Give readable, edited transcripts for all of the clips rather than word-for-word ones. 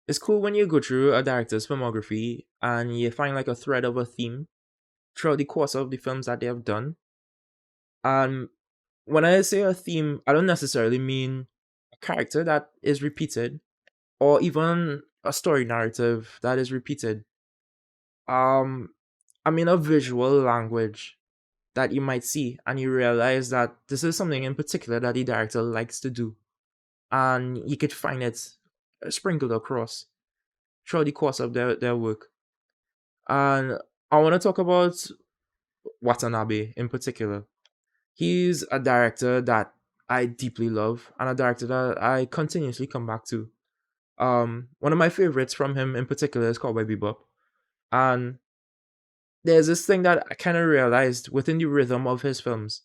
It's cool when you go through a director's filmography and you find like a thread of a theme throughout the course of the films that they have done. And when I say a theme, I don't necessarily mean a character that is repeated or even a story narrative that is repeated. Um, I mean a visual language that you might see and you realize that this is something in particular that the director likes to do. And you could find it sprinkled across throughout the course of their work. And I want to talk about Watanabe in particular. He's a director that I deeply love and a director that I continuously come back to. One of my favorites from him in particular is called Bebop. And there's this thing that I kind of realized within the rhythm of his films,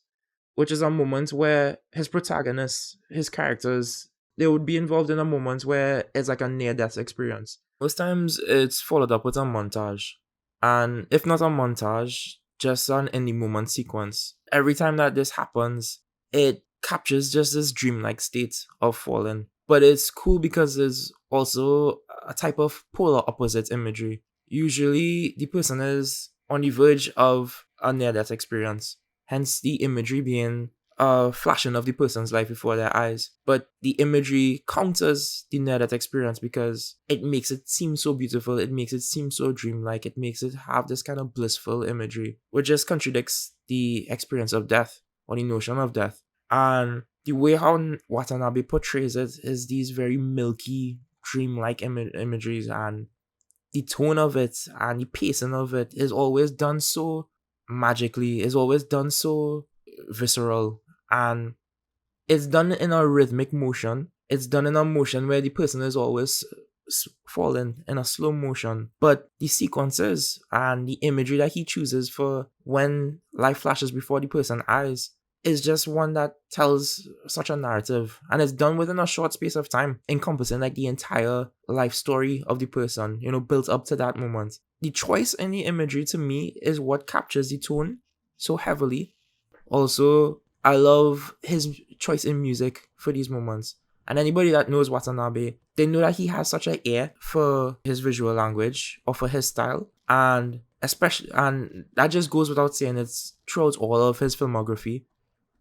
which is a moment where his protagonists, his characters, they would be involved in a moment where it's like a near death experience. Most times it's followed up with a montage. And if not a montage, just an in the moment sequence. Every time that this happens, it captures just this dreamlike state of falling. But it's cool because there's also a type of polar opposite imagery. Usually the person is on the verge of a near death experience, hence the imagery being a flashing of the person's life before their eyes. But the imagery counters the near death experience because it makes it seem so beautiful, it makes it seem so dreamlike, it makes it have this kind of blissful imagery, which just contradicts the experience of death or the notion of death. And the way how Watanabe portrays it is these very milky, dreamlike imageries, and the tone of it and the pacing of it is always done so magically, is always done so visceral, and it's done in a rhythmic motion. It's done in a motion where the person is always falling in a slow motion, but the sequences and the imagery that he chooses for when life flashes before the person's eyes is just one that tells such a narrative, and it's done within a short space of time, encompassing like the entire life story of the person, built up to that moment. The choice in the imagery to me is what captures the tone so heavily. Also, I love his choice in music for these moments. And anybody that knows Watanabe, they know that he has such an ear for his visual language or for his style. And that just goes without saying, it's throughout all of his filmography.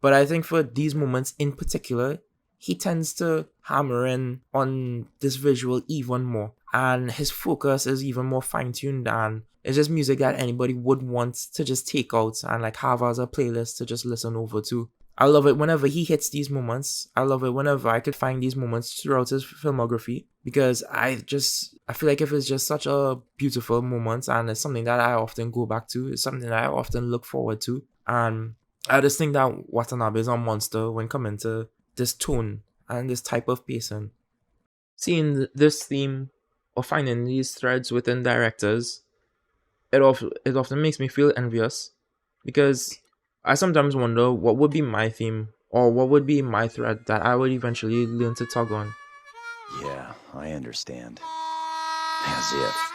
But I think for these moments in particular, he tends to hammer in on this visual even more. And his focus is even more fine-tuned, and it's just music that anybody would want to just take out and like have as a playlist to just listen over to. I love it whenever he hits these moments. I love it whenever I could find these moments throughout his filmography, because I feel like if it's just such a beautiful moment and it's something that I often go back to, it's something that I often look forward to. And I just think that Watanabe is a monster when coming to this tone and this type of pacing. Seeing this theme or finding these threads within directors, it often makes me feel envious, because I sometimes wonder what would be my theme or what would be my thread that I would eventually learn to tug on. Yeah, I understand. As if.